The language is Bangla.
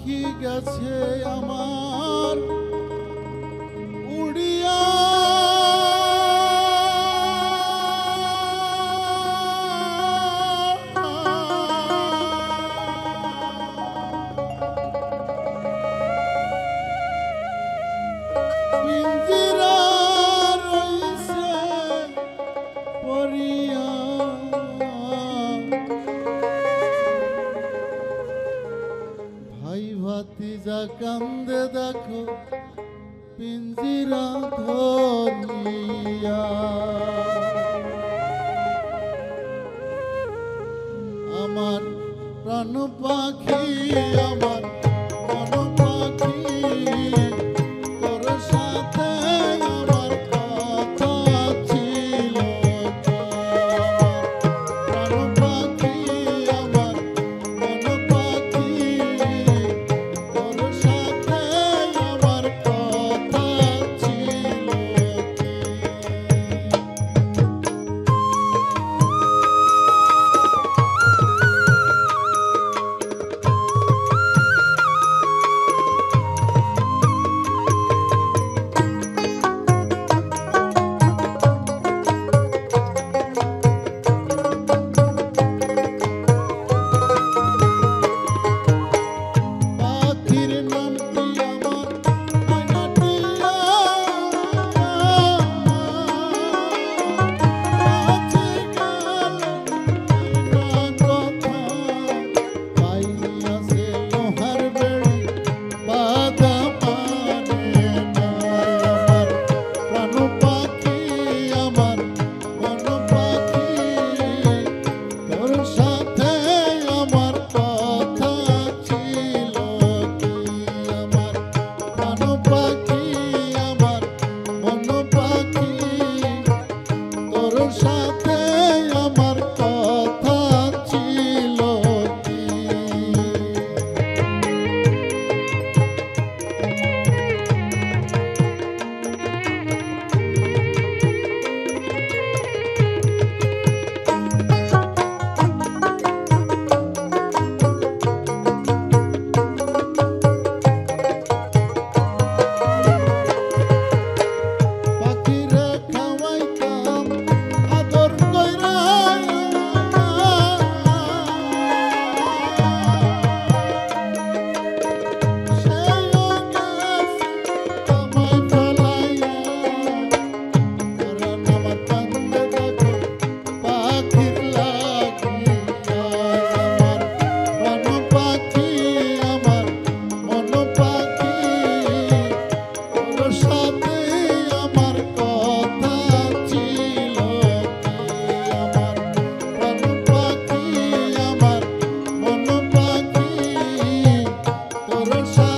পাখি গেছে আমার উড়িয়া পিঞ্জিরা রইছে পরিয়া ভাই ভাতিজা কান্দে দেখো পিঞ্জিরা ধরিয়া আমার প্রাণ পাখি আমার মন পাখি তোর সাথে আমার কথা ছিল কি? আমার প্রাণ পাখি আমার মন পাখি তোর সাথে আমার কথা ছিল কি? পাখির নামটি আমার ময়নাটিয়া কাছে গেল না কথা পাইয়াছে লোহার বেড়ি বাধা মানে না আমার প্রাণ পাখি আমার মন পাখি তোর সাথে আমার কথা ছিল কি? আমার প্রাণ পাখি আমার মন পাখি তোর সাথে আমার কথা ছিল কি? পাখিরে খাওয়াইতাম আদর কইরা সেও গেছে আমায় ফেলাইয়া কারণ আমার কান্দে দেখো পাখির লাগিয়া আমার প্রাণ পাখি আমার মন পাখি তোর সাথে আমার কথা ছিল কি? আমার প্রাণ পাখি আমার মন পাখি তোর সাথে